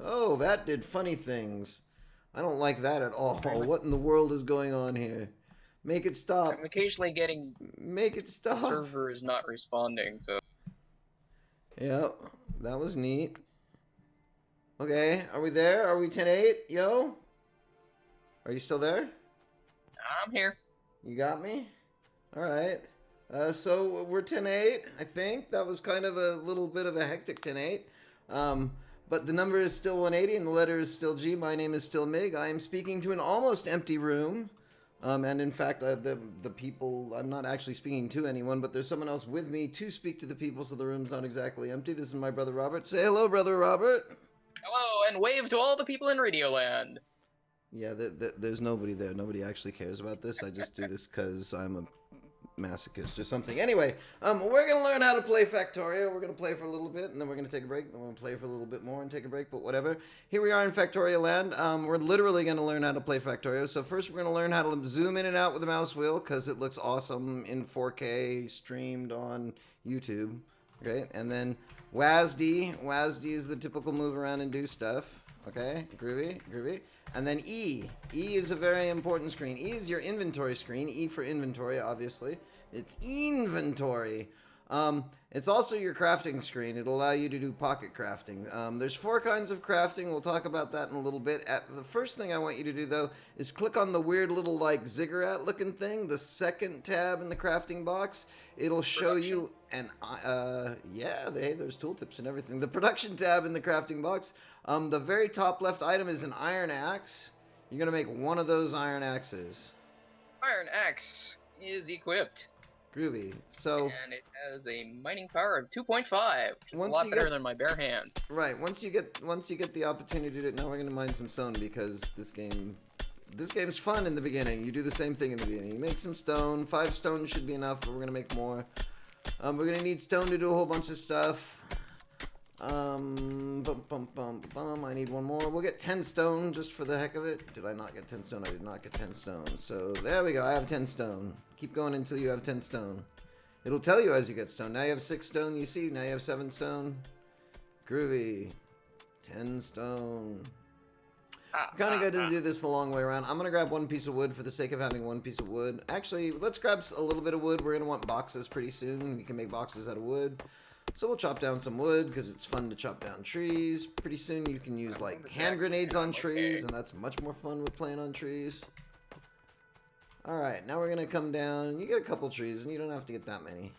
Oh, that did funny things. I don't like that at all. I'm, What in the world is going on here? Make it I'm stop. occasionally getting Make it the stop. server is not responding, so Yep, that was neat. Okay, are we there? Are we 10-8? Yo? Are you still there? I'm here. You got me? Alright. So we're 10-8, I think. That was kind of a little bit of a hectic 10-8. But the number is still 180 and the letter is still G. My name is still Mig. I am speaking to an almost empty room. And in fact, the people, I'm not actually speaking to anyone, but there's someone else with me to speak to the people, so the room's not exactly empty. This is my brother Robert. Say hello, brother Robert. Hello, and wave to all the people in Radioland. Yeah, there's nobody there. Nobody actually cares about this. I just do this because I'm a masochist or something. Anyway, we're gonna learn how to play Factorio. We're gonna play for a little bit, and then we're gonna take a break. Then we're gonna play for a little bit more and take a break. But whatever. Here we are in Factorio land. We're literally gonna learn how to play Factorio. So first, we're gonna learn how to zoom in and out with the mouse wheel because it looks awesome in 4K streamed on YouTube. Okay, and then WASD. WASD is the typical move around and do stuff. Okay, groovy, groovy. And then E. E is a very important screen. E is your inventory screen. E for inventory, obviously. It's inventory. It's also your crafting screen. It'll allow you to do pocket crafting. There's 4 kinds of crafting. We'll talk about that in a little bit. The first thing I want you to do, though, is click on the weird little, like, ziggurat looking thing, the second tab in the crafting box. It'll show you an, yeah, there's tooltips and everything. The production tab in the crafting box. The very top left item is an iron axe. You're going to make one of those iron axes. Iron Axe is equipped. Groovy. So, and it has a mining power of 2.5, which is a once lot you better get- than my bare hands. right, once you get the opportunity to, now we're going to mine some stone because this game's fun in the beginning. You do the same thing in the beginning. You make some stone. 5 stone should be enough, but we're going to make more. We're going to need stone to do a whole bunch of stuff. I need one more. We'll get 10 stone just for the heck of it. Did I not get 10 stone? I did not get 10 stone. So there we go. I have 10 stone. Keep going until you have 10 stone. It'll tell you as you get stone. Now you have 6 stone, you see. Now you have 7 stone. Groovy. 10 stone. Kind of good to do this the long way around. I'm going to grab 1 piece of wood for the sake of having 1 piece of wood. Actually, let's grab a little bit of wood. We're going to want boxes pretty soon. We can make boxes out of wood. So we'll chop down some wood because it's fun to chop down trees. Pretty soon you can use like hand grenades on trees, and that's much more fun with playing on trees. Alright, now we're going to come down. You get a couple trees, and you don't have to get that many.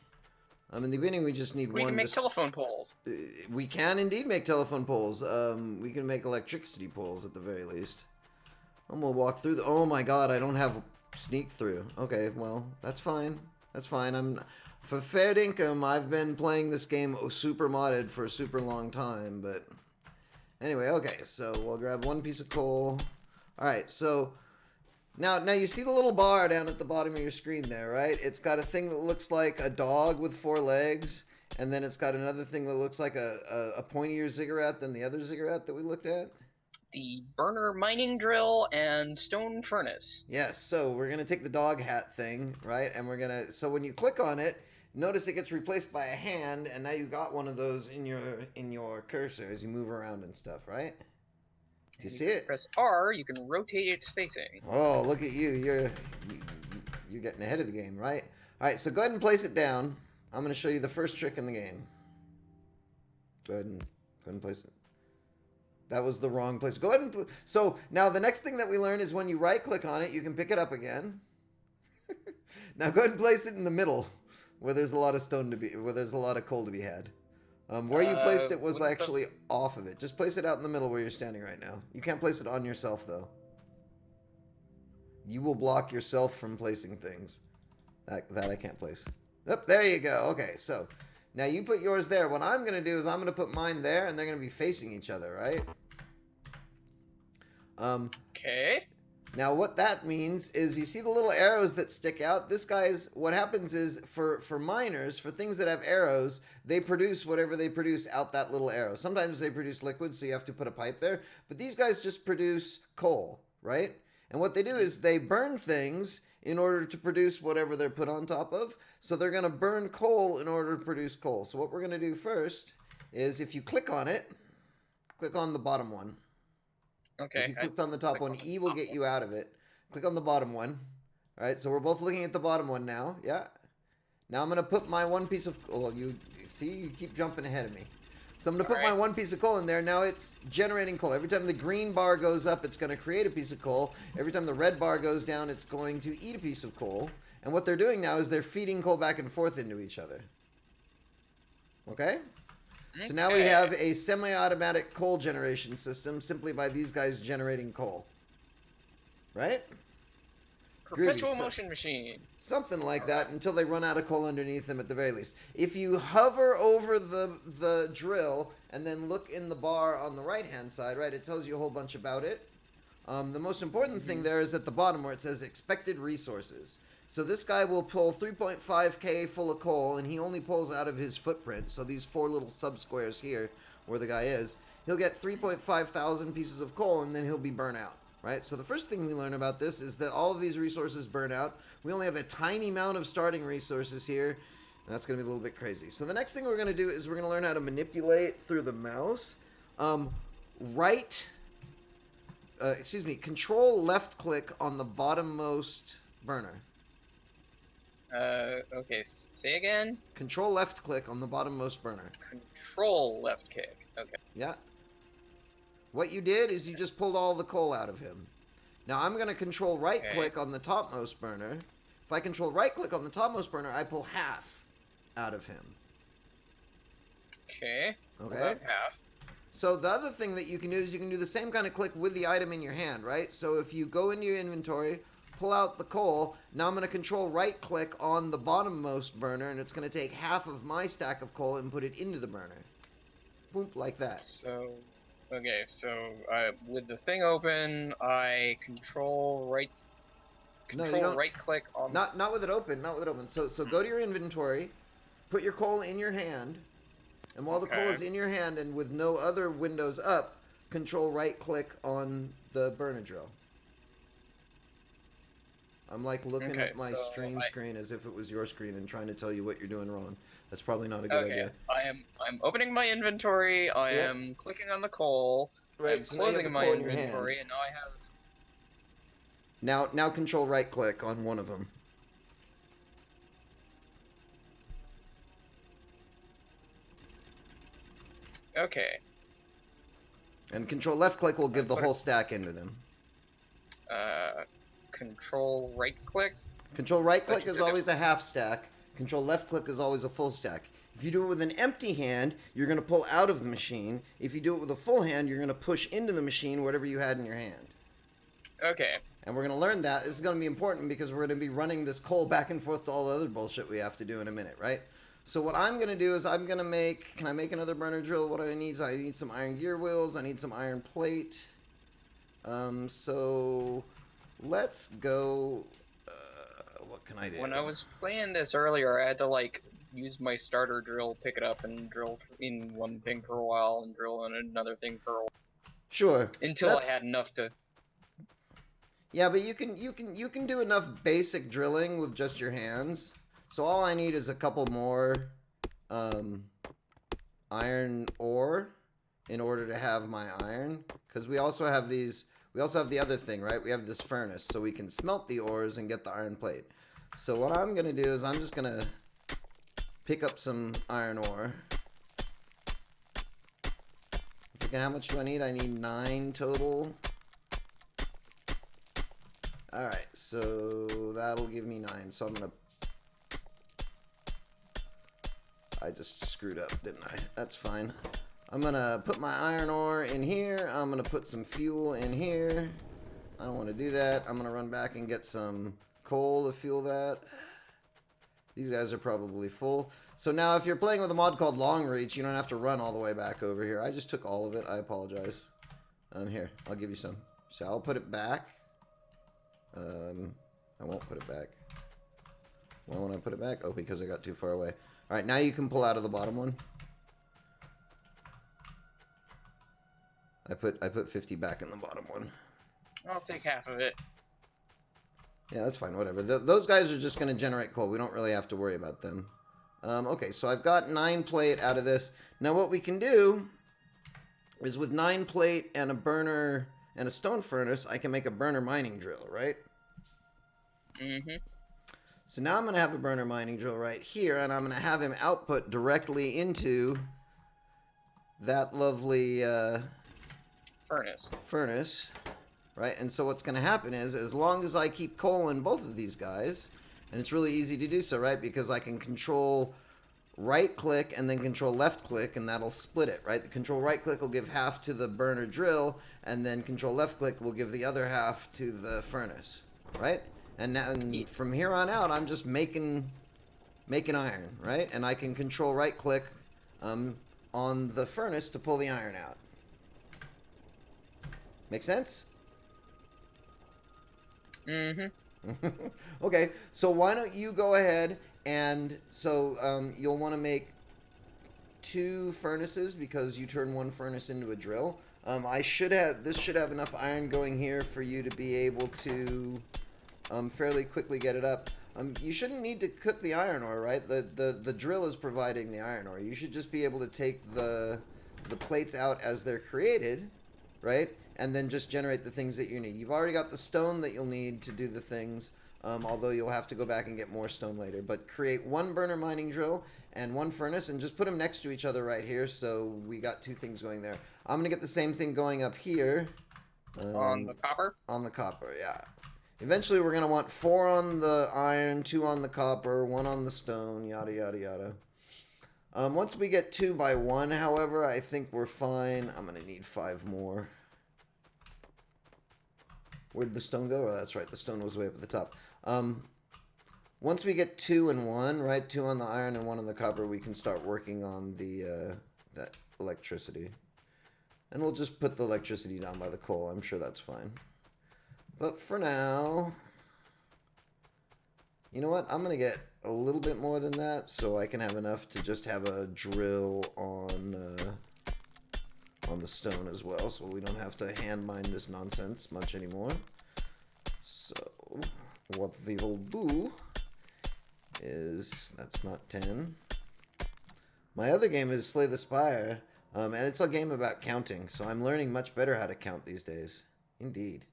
In the beginning we just need We one. can make telephone poles. We can indeed make telephone poles. We can make electricity poles at the very least. And we'll walk through the... Oh my god, I don't have sneak through. Okay, well, that's fine. That's fine. For fair dinkum, I've been playing this game super modded for a super long time, but... Anyway, okay, so we'll grab 1 piece of coal. Alright, so... Now you see the little bar down at the bottom of your screen there, right? It's got a thing that looks like a dog with 4 legs, and then it's got another thing that looks like a pointier ziggurat than the other ziggurat that we looked at. The burner mining drill and stone furnace. Yes, so we're going to take the dog hat thing, right? And we're going to... So when you click on it, notice it gets replaced by a hand, and now you got one of those in your cursor as you move around and stuff, right? Do you see it? Press R, you can rotate its facing. Oh, look at you. You're getting ahead of the game, right? All right, so go ahead and place it down. I'm going to show you the first trick in the game. Go ahead and place it. That was the wrong place. Go ahead and... So now the next thing that we learn is when you right-click on it, you can pick it up again. Now go ahead and place it in the middle, where there's a lot of where there's a lot of coal to be had. Where you placed it was actually off of it. Just place it out in the middle where you're standing right now. You can't place it on yourself, though. You will block yourself from placing things. That I can't place. Yep, there you go. Okay, so now you put yours there. What I'm going to do is I'm going to put mine there, and they're going to be facing each other, right? Okay. Now what that means is you see the little arrows that stick out. This guy's, what happens is for miners, for things that have arrows, they produce whatever they produce out that little arrow. Sometimes they produce liquid, so you have to put a pipe there. But these guys just produce coal, right? And what they do is they burn things in order to produce whatever they're put on top of. So they're going to burn coal in order to produce coal. So what we're going to do first is if you click on it, Click on the bottom one. Okay. If you clicked on the top one, E will get you out of it. Click on the bottom one. All right, so we're both looking at the bottom one now. Yeah. Now I'm going to put my one piece of... Well, you see, you keep jumping ahead of me. So I'm going to put my one piece of coal in there. Now it's generating coal. Every time the green bar goes up, it's going to create a piece of coal. Every time the red bar goes down, it's going to eat a piece of coal. And what they're doing now is they're feeding coal back and forth into each other. Okay? So now we have a semi-automatic coal generation system simply by these guys generating coal. Right? Perpetual motion machine. Something like that until they run out of coal underneath them at the very least. If you hover over the drill and then look in the bar on the right-hand side, right, it tells you a whole bunch about it. The most important thing there is at the bottom where it says expected resources. So this guy will pull 3.5k full of coal, and he only pulls out of his footprint. So these 4 little sub-squares here where the guy is, he'll get 3.5 thousand pieces of coal, and then he'll be burnt out. Right, so the first thing we learn about this is that all of these resources burn out. We only have a tiny amount of starting resources here, and that's going to be a little bit crazy. So the next thing we're going to do is we're going to learn how to manipulate through the mouse. Control left click on the bottommost burner. Okay, say again? Control left click on the bottommost burner. Control left kick, okay. Yeah. What you did is you just pulled all the coal out of him. Now I'm going to control right click on the topmost burner. If I control right click on the topmost burner, I pull half out of him. Okay. Okay. Half. So the other thing that you can do is you can do the same kind of click with the item in your hand, right? So if you go into your inventory, pull out the coal, now I'm going to control right click on the bottommost burner, and it's going to take half of my stack of coal and put it into the burner. Boop, like that. So... Okay, so with the thing open, I control right click on not with it open, not with it open. So go to your inventory, put your coal in your hand, and while the coal is in your hand and with no other windows up, control right click on the burner drill. I'm like looking at my stream screen as if it was your screen and trying to tell you what you're doing wrong. That's probably not a good idea. I'm opening my inventory. I am clicking on the coal. Right, I'm so closing my inventory, and now I have. Now control right click on one of them. Okay. And control left click will give the whole stack into them. Control right click. Control right click is always a half stack. Control left click is always a full stack. If you do it with an empty hand, you're going to pull out of the machine. If you do it with a full hand, you're going to push into the machine whatever you had in your hand. Okay. And we're going to learn that. This is going to be important because we're going to be running this coal back and forth to all the other bullshit we have to do in a minute, right? So what I'm going to do is I'm going to make... Can I make another burner drill? What I need is I need some iron gear wheels. I need some iron plate. So let's go... what can I do? When I was playing this earlier, I had to, like, use my starter drill, pick it up, and drill in one thing for a while, and drill in another thing for a while. Sure. Until I had enough to... Yeah, but you can do enough basic drilling with just your hands. So all I need is a couple more iron ore in order to have my iron. Because we also have these... We also have the other thing, right? We have this furnace, so we can smelt the ores and get the iron plate. So what I'm going to do is I'm just going to pick up some iron ore. How much do I need? I need 9 total. Alright, so that'll give me 9. So I'm going to... I just screwed up, didn't I? That's fine. I'm going to put my iron ore in here. I'm going to put some fuel in here. I don't want to do that. I'm going to run back and get some coal to fuel that. These guys are probably full. So now if you're playing with a mod called Long Reach, you don't have to run all the way back over here. I just took all of it. I apologize. Here, I'll give you some. So I'll put it back. I won't put it back. Why won't I put it back? Oh, because I got too far away. All right, now you can pull out of the bottom one. I put 50 back in the bottom one. I'll take half of it. Yeah, that's fine, whatever. Those guys are just going to generate coal. We don't really have to worry about them. Okay, so I've got 9 plate out of this. Now what we can do is with 9 plate and a burner and a stone furnace, I can make a burner mining drill, right? Mm-hmm. So now I'm going to have a burner mining drill right here, and I'm going to have him output directly into that lovely furnace. Right? And so what's going to happen is, as long as I keep coal in both of these guys, and it's really easy to do so, right? Because I can control right click and then control left click, and that'll split it, right? The control right click will give half to the burner drill, and then control left click will give the other half to the furnace, right? And now, from here on out, I'm just making iron, right? And I can control right click on the furnace to pull the iron out. Make sense? Mm-hmm. Okay, so why don't you go ahead and so you'll want to make 2 furnaces because you turn 1 furnace into a drill. This should have enough iron going here for you to be able to fairly quickly get it up. You shouldn't need to cook the iron ore, right? The drill is providing the iron ore. You should just be able to take the plates out as they're created, right? And then just generate the things that you need. You've already got the stone that you'll need to do the things, although you'll have to go back and get more stone later. But create 1 burner mining drill and 1 furnace, and just put them next to each other right here, so we got 2 things going there. I'm going to get the same thing going up here. On the copper? On the copper, yeah. Eventually we're going to want 4 on the iron, 2 on the copper, 1 on the stone, yada, yada, yada. Once we get 2 by 1, however, I think we're fine. I'm going to need 5 more. Where did the stone go? Oh, that's right. The stone was way up at the top. Once we get 2 and 1, right? 2 on the iron and 1 on the copper, we can start working on the that electricity. And we'll just put the electricity down by the coal. I'm sure that's fine. But for now, you know what? I'm going to get a little bit more than that so I can have enough to just have a drill on the stone as well, so we don't have to hand mine this nonsense much anymore. So what we will do is, that's not 10. My other game is Slay the Spire, and it's a game about counting, so I'm learning much better how to count these days. Indeed.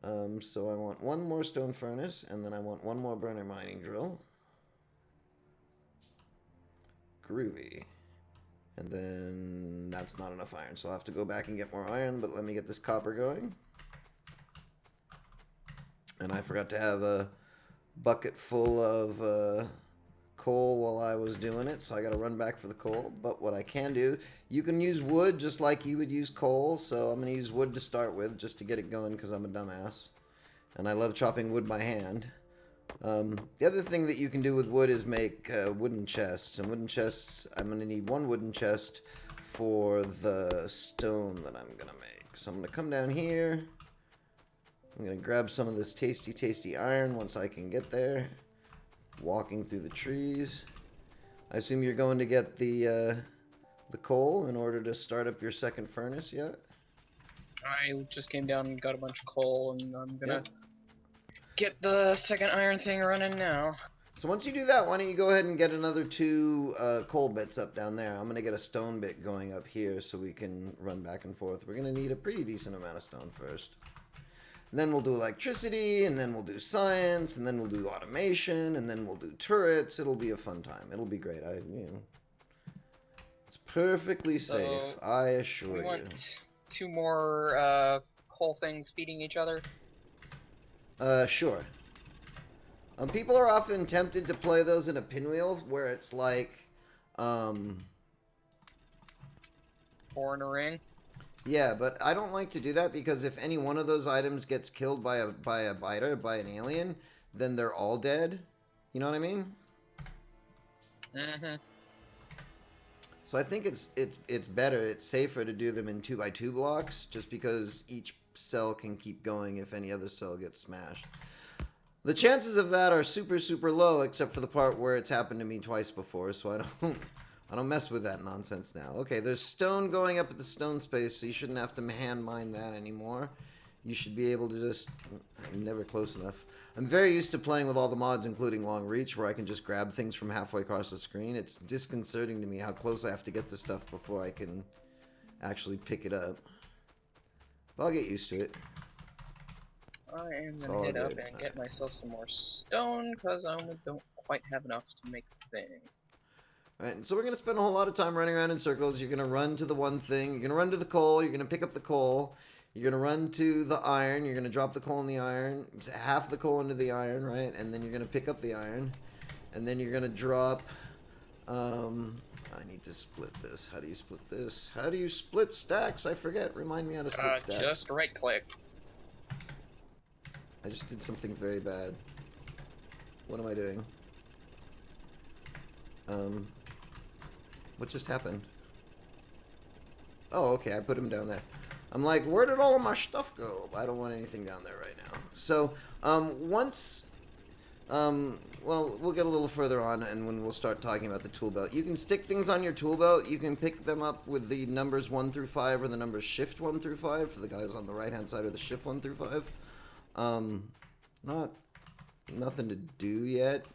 So I want 1 more stone furnace, and then I want 1 more burner mining drill. Groovy. And then that's not enough iron, so I'll have to go back and get more iron, but let me get this copper going. And I forgot to have a bucket full of coal while I was doing it, so I gotta run back for the coal. But what I can do, you can use wood just like you would use coal, so I'm gonna use wood to start with, just to get it going, because I'm a dumbass. And I love chopping wood by hand. The other thing that you can do with wood is make wooden chests. And wooden chests, I'm going to need 1 wooden chest for the stone that I'm going to make. So I'm going to come down here. I'm going to grab some of this tasty, tasty iron once I can get there. Walking through the trees. I assume you're going to get the coal in order to start up your second furnace yet? I just came down and got a bunch of coal, and I'm gonna get the second iron thing running now. So once you do that, why don't you go ahead and get another 2 coal bits up down there. I'm going to get a stone bit going up here so we can run back and forth. We're going to need a pretty decent amount of stone first. And then we'll do electricity, and then we'll do science, and then we'll do automation, and then we'll do turrets. It'll be a fun time. It'll be great. It's perfectly safe, I assure you. We want 2 more coal things feeding each other? Sure. People are often tempted to play those in a pinwheel, where it's like, 4 in a ring? Yeah, but I don't like to do that, because if any one of those items gets killed by a biter, by an alien, then they're all dead. You know what I mean? Mm-hmm. So I think it's better, it's safer to do them in 2x2 blocks, just because each cell can keep going if any other cell gets smashed. The chances of that are super, super low, except for the part where it's happened to me twice before, so I don't mess with that nonsense now. Okay, there's stone going up at the stone space, so you shouldn't have to hand mine that anymore. You should be able to just... I'm never close enough. I'm very used to playing with all the mods, including Long Reach, where I can just grab things from halfway across the screen. It's disconcerting to me how close I have to get to stuff before I can actually pick it up. But I'll get used to it. I am It's gonna all head up good. and get myself some more stone, because I only don't quite have enough to make things. Alright, and so we're going to spend a whole lot of time running around in circles. You're going to run to the one thing. You're going to run to the coal. You're going to pick up the coal. You're going to run to the iron. You're going to drop the coal in the iron. It's half the coal into the iron, right? And then you're going to pick up the iron. And then you're going to drop... I need to split this. How do you split this? How do you split stacks? I forget. Remind me how to split stacks. Just right click. I just did something very bad. What am I doing? What just happened? Oh, okay, I put him down there. I'm like, where did all of my stuff go? I don't want anything down there right now. So, well, we'll get a little further on, and when we'll start talking about the tool belt. You can stick things on your tool belt. You can pick them up with the numbers 1 through 5, or the numbers shift 1 through 5 for the guys on the right-hand side, or the shift 1 through 5. Nothing to do yet.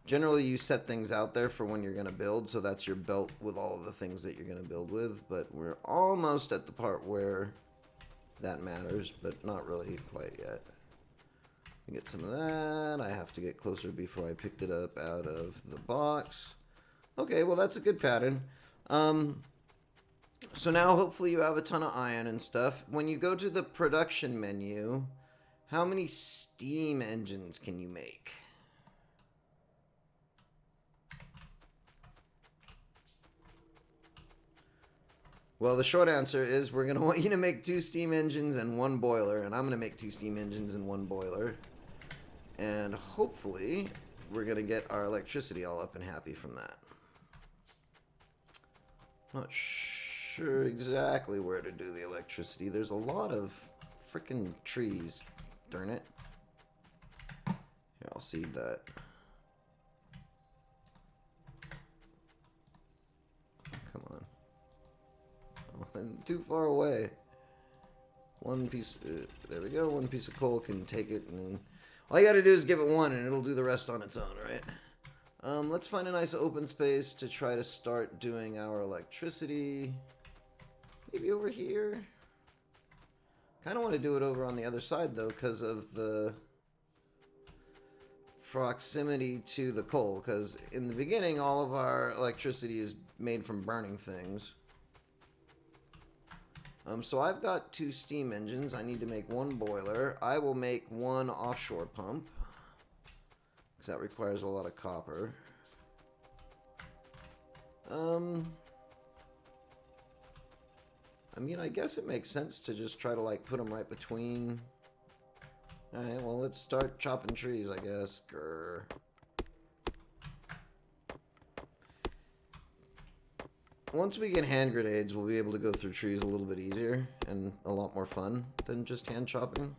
Generally, you set things out there for when you're going to build, so that's your belt with all of the things that you're going to build with, but we're almost at the part where that matters, but not really quite yet. Get some of that. I have to get closer before I picked it up out of the box. Okay, well, that's a good pattern. So now, hopefully, you have a ton of iron and stuff. When you go to the production menu, how many steam engines can you make? Well, the short answer is we're going to want you to make 2 steam engines and 1 boiler. And I'm going to make 2 steam engines and 1 boiler. And hopefully, we're going to get our electricity all up and happy from that. Not sure exactly where to do the electricity. There's a lot of frickin' trees. Darn it. Here, I'll seed that. Come on. Oh, I'm too far away. One piece... there we go. One piece of coal can take it, and all you gotta do is give it 1, and it'll do the rest on its own, right? Let's find a nice open space to try to start doing our electricity. Maybe over here. Kind of want to do it over on the other side, though, because of the proximity to the coal. Because in the beginning, all of our electricity is made from burning things. So I've got 2 steam engines. I need to make 1 boiler. I will make 1 offshore pump, because that requires a lot of copper. I mean, I guess it makes sense to just try to, like, put them right between. Alright, well, let's start chopping trees, I guess. Grr. Once we get hand grenades, we'll be able to go through trees a little bit easier and a lot more fun than just hand chopping.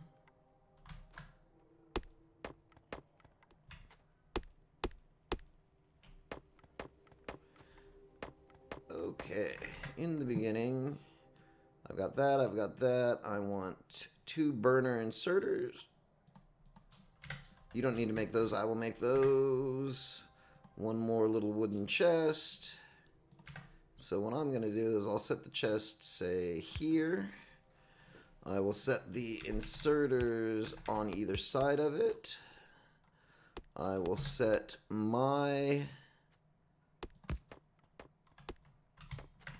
Okay, in the beginning, I've got that, I've got that. I want 2 burner inserters. You don't need to make those, I will make those. 1 more little wooden chest. So what I'm going to do is I'll set the chest, say, here. I will set the inserters on either side of it. I will set my...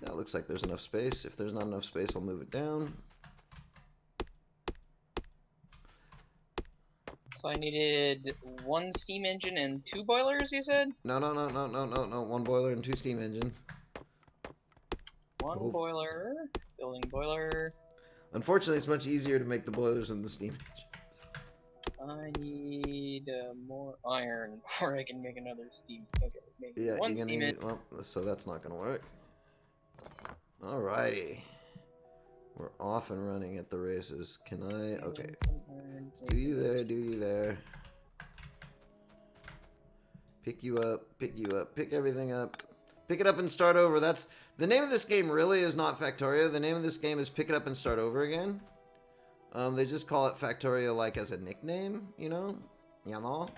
That looks like there's enough space. If there's not enough space, I'll move it down. So I needed 1 steam engine and 2 boilers, you said? No. 1 boiler and 2 steam engines. 1 boiler, building boiler. Unfortunately, it's much easier to make the boilers than the steam engines. I need more iron before I can make another steam. Okay, maybe Yeah, 1 you're gonna steam need, well, so that's not gonna work. Alrighty. We're off and running at the races. Can I? Okay. Do you there, do you there. Pick you up, pick you up, pick everything up. Pick it up and start over. That's the name of this game. Really is not Factorio. The name of this game is Pick It Up and Start Over Again. They just call it Factorio like as a nickname, you know. All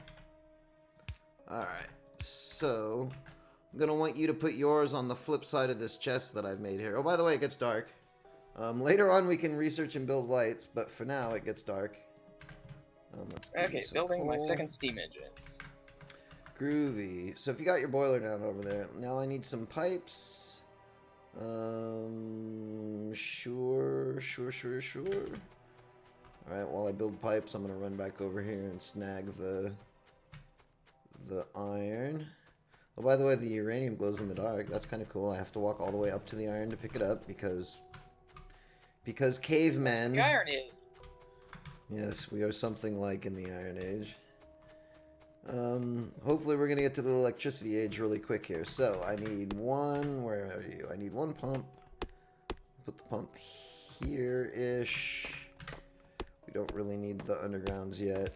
right. So I'm gonna want you to put yours on the flip side of this chest that I've made here. Oh, by the way, it gets dark. Later on, we can research and build lights, but for now, it gets dark. Let's give Okay, you some building my coal. second steam engine. Groovy. So if you got your boiler down over there, now I need some pipes. Sure. Alright, while I build pipes, I'm gonna run back over here and snag the iron. Oh, by the way, the uranium glows in the dark. That's kind of cool. I have to walk all the way up to the iron to pick it up because cavemen. The Iron Age. Yes, we are something like in the Iron Age. Hopefully we're gonna get to the electricity age really quick here. So I need one. Where are you? I need one pump. Put the pump here-ish. We don't really need the undergrounds yet.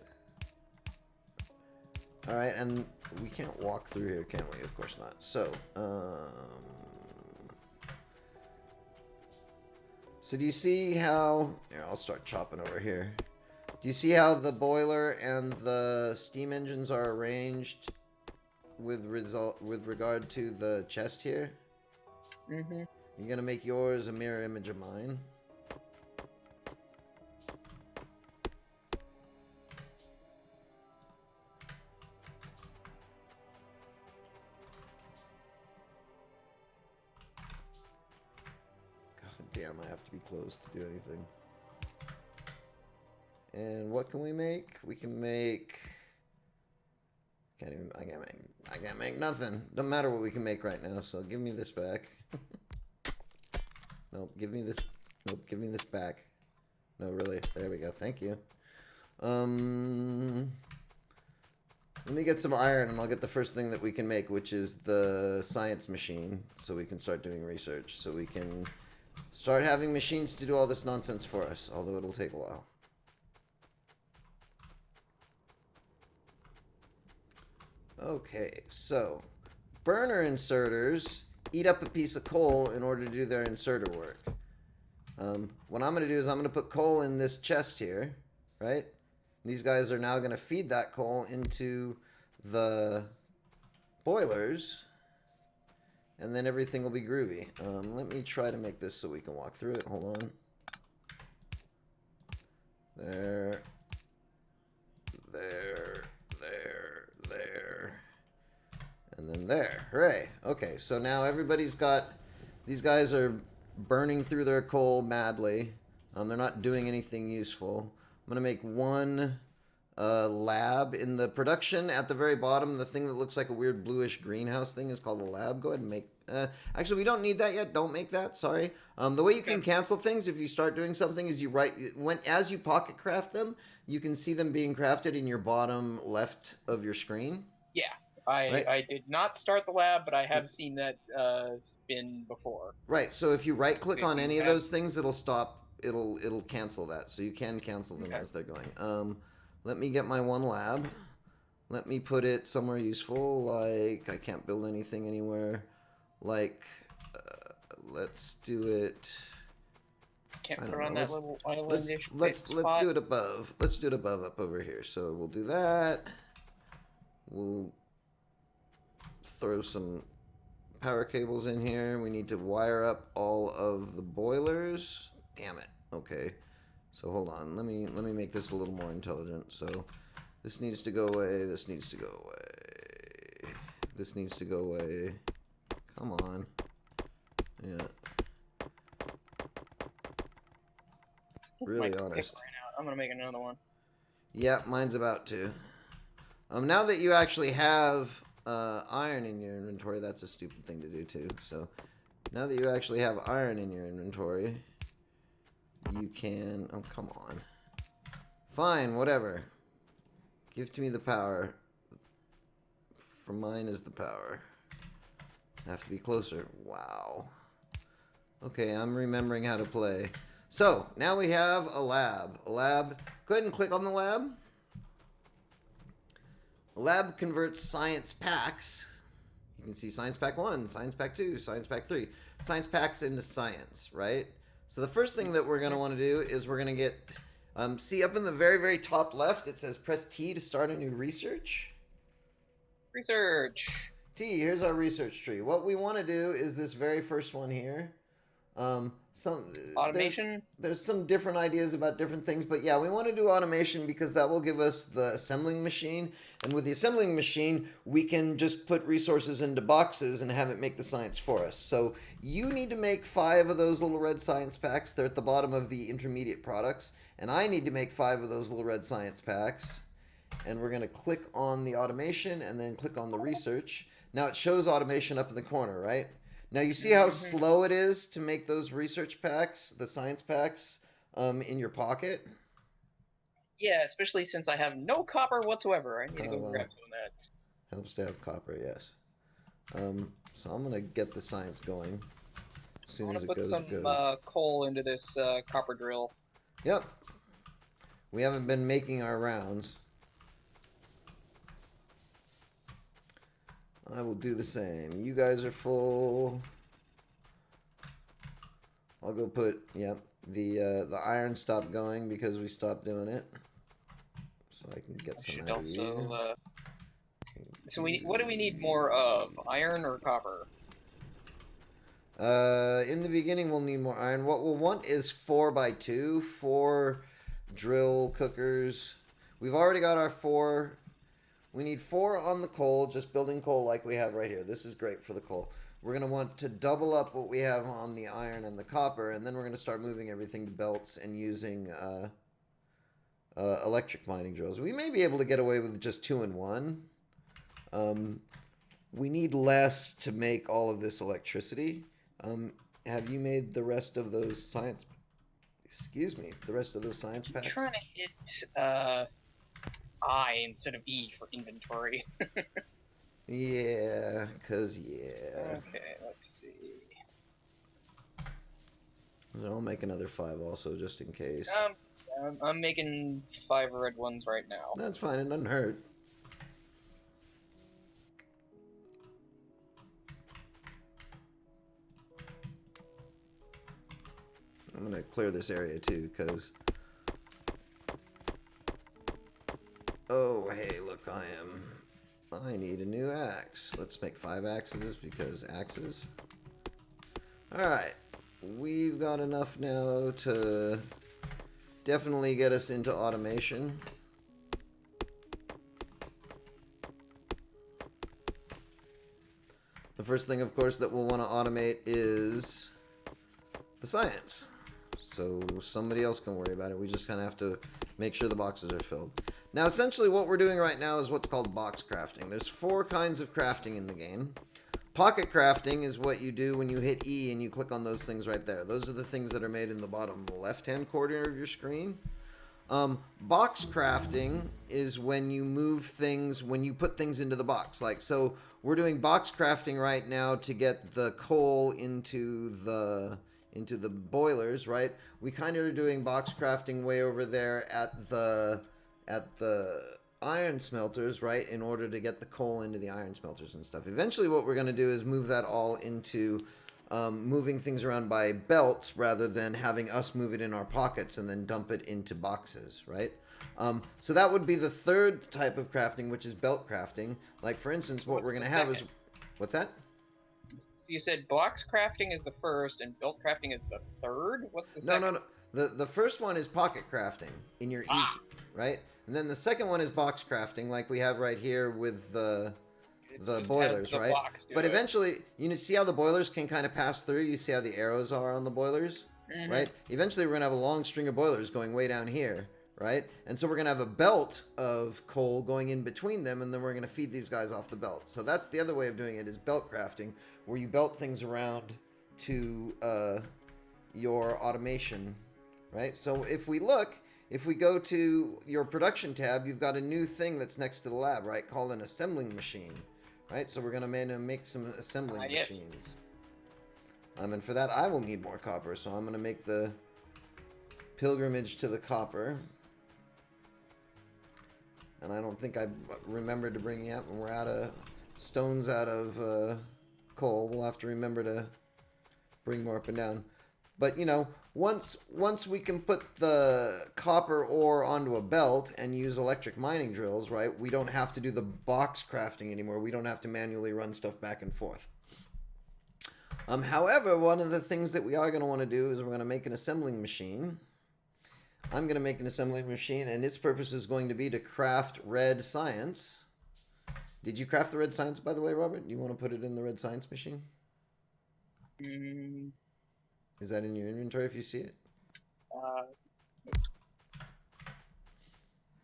All right, and we can't walk through here, can we? Of course not. So, so do you see how? Here, I'll start chopping over here. Do you see how the boiler and the steam engines are arranged with regard to the chest here? Mm-hmm. You're gonna make yours a mirror image of mine. God damn, I have to be close to do anything. And what can we make? We can make... I can't make nothing. Don't matter what we can make right now, so give me this back. Nope, give me this. Nope, give me this back. No, really. There we go. Thank you. Let me get some iron and I'll get the first thing that we can make, which is the science machine, so we can start doing research, so we can start having machines to do all this nonsense for us, although it'll take a while. Okay, so burner inserters eat up a piece of coal in order to do their inserter work. What I'm going to do is I'm going to put coal in this chest here, right? These guys are now going to feed that coal into the boilers, and then everything will be groovy. Let me try to make this so we can walk through it. Hold on. There. And then there. Hooray. Okay, so now everybody's got... These guys are burning through their coal madly. They're not doing anything useful. I'm going to make one lab in the production at the very bottom. The thing that looks like a weird bluish greenhouse thing is called a lab. Go ahead and make... actually, we don't need that yet. Don't make that. Sorry. The way you can cancel things if you start doing something is you write... As you pocket craft them, you can see them being crafted in your bottom left of your screen. Yeah. I did not start the lab, but I have seen that spin before. Right. So if you right click on any of those things, it'll stop. It'll cancel that. So you can cancel them as they're going. Let me get my one lab. Let me put it somewhere useful. Like I can't build anything anywhere. Like let's do it. Can't put it on that little islandish Let's spot. do it above. Let's do it above up over here. So we'll do that. We'll throw some power cables in here. We need to wire up all of the boilers. Damn it. Okay. So hold on. Let me make this a little more intelligent. So this needs to go away. This needs to go away. This needs to go away. Come on. Yeah. Really honest. I'm gonna make another one. Yeah, mine's about to. Now that you actually have iron in your inventory, that's a stupid thing to do too. So now that you actually have iron in your inventory, you can... Oh, come on. Fine, whatever. Give to me the power. For mine is the power. I have to be closer. Wow. Okay, I'm remembering how to play. So, now we have a lab. A lab. Go ahead and click on the lab. The lab converts science packs. You can see science pack 1, science pack 2, science pack 3. Science packs into science, right? So the first thing that we're going to want to do is we're going to get... see up in the very, very top left, it says press T to start a new research. Research. T, here's our research tree. What we want to do is this very first one here. some Automation? there's some different ideas about different things, but yeah, we want to do automation because that will give us the assembling machine, and with the assembling machine we can just put resources into boxes and have it make the science for us. So you need to make 5 of those little red science packs. They're at the bottom of the intermediate products, and I need to make 5 of those little red science packs. And we're going to click on the automation and then click on the research. Now it shows automation up in the corner, right? Now you see how slow it is to make those research packs, the science packs, in your pocket? Yeah, especially since I have no copper whatsoever. I need to Oh, go well, grab some of that. helps to have copper, yes. So I'm going to get the science going. As I soon want as to it put goes, some it goes. coal into this copper drill. Yep. We haven't been making our rounds. I will do the same. You guys are full. I'll go put, yep, the iron stopped going because we stopped doing it. So I can get I some should out of you. also. So what do we need more of? Iron or copper? In the beginning, we'll need more iron. What we'll want is 4x2, 4 drill cookers. We've already got our 4. We need 4 on the coal, just building coal like we have right here. This is great for the coal. We're going to want to double up what we have on the iron and the copper, and then we're going to start moving everything to belts and using electric mining drills. We may be able to get away with just 2 in 1. We need less to make all of this electricity. Have you made the rest of those science... Excuse me, the rest of those science packs? I'm trying to hit I instead of E for inventory. Yeah, cause yeah. Okay, let's see. I'll make another 5 also, just in case. I'm making 5 red ones right now. That's fine, it doesn't hurt. I'm gonna clear this area too, cause... Oh, hey, look, I need a new axe. Let's make 5 axes, because axes. Alright. We've got enough now to definitely get us into automation. The first thing, of course, that we'll want to automate is the science. So somebody else can worry about it. We just kind of have to make sure the boxes are filled. Now, essentially what we're doing right now is what's called box crafting. There's 4 kinds of crafting in the game. Pocket crafting is what you do when you hit E and you click on those things right there. Those are the things that are made in the bottom left-hand corner of your screen. Box crafting is when you move things, when you put things into the box. Like, so we're doing box crafting right now to get the coal into the boilers, right? We kind of are doing box crafting way over there at the iron smelters, right, in order to get the coal into the iron smelters and stuff. Eventually what we're going to do is move that all into moving things around by belts rather than having us move it in our pockets and then dump it into boxes, right? So that would be the third type of crafting, which is belt crafting. Like, for instance, what we're going to have is... What's that? You said box crafting is the first and belt crafting is the third? What's the No, second? no, no. The first one is pocket crafting in your E, right? And then the second one is box crafting, like we have right here with the boilers, right? But eventually, you see how the boilers can kind of pass through? You see how the arrows are on the boilers, right? Eventually, we're going to have a long string of boilers going way down here, right? And so we're going to have a belt of coal going in between them, and then we're going to feed these guys off the belt. So that's the other way of doing it, is belt crafting, where you belt things around to your automation, right? So if we look, if we go to your production tab, you've got a new thing that's next to the lab, right, called an assembling machine, right? So we're going to make some assembling machines. And for that, I will need more copper, so I'm going to make the pilgrimage to the copper. And I don't think I remembered to bring yet when we're out of stones, out of coal. We'll have to remember to bring more up and down. But, you know, once we can put the copper ore onto a belt and use electric mining drills, right, we don't have to do the box crafting anymore. We don't have to manually run stuff back and forth. However, one of the things that we are going to want to do is we're going to make an assembling machine. I'm going to make an assembling machine, and its purpose is going to be to craft red science. Did you craft the red science, by the way, Robert? Do you want to put it in the red science machine? Mm, Is that in your inventory if you see it?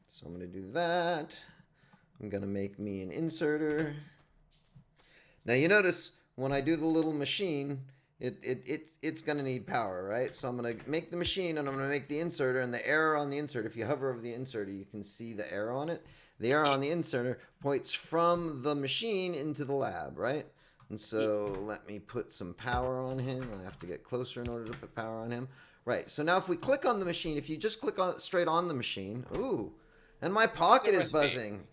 So I'm going to do that. I'm going to make me an inserter. Now you notice when I do the little machine, it's going to need power, right? So I'm going to make the machine and I'm going to make the inserter, and the arrow on the insert, if you hover over the inserter, you can see the arrow on it. The arrow on the inserter points from the machine into the lab, right? And so let me put some power on him. I have to get closer in order to put power on him. Right, so now if we click on the machine, if you just click on straight on the machine, ooh, and my pocket is buzzing.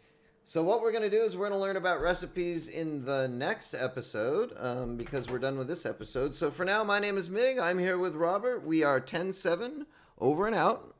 So what we're going to do is we're going to learn about recipes in the next episode, because we're done with this episode. So for now, my name is Mig. I'm here with Robert. We are 10-7, over and out.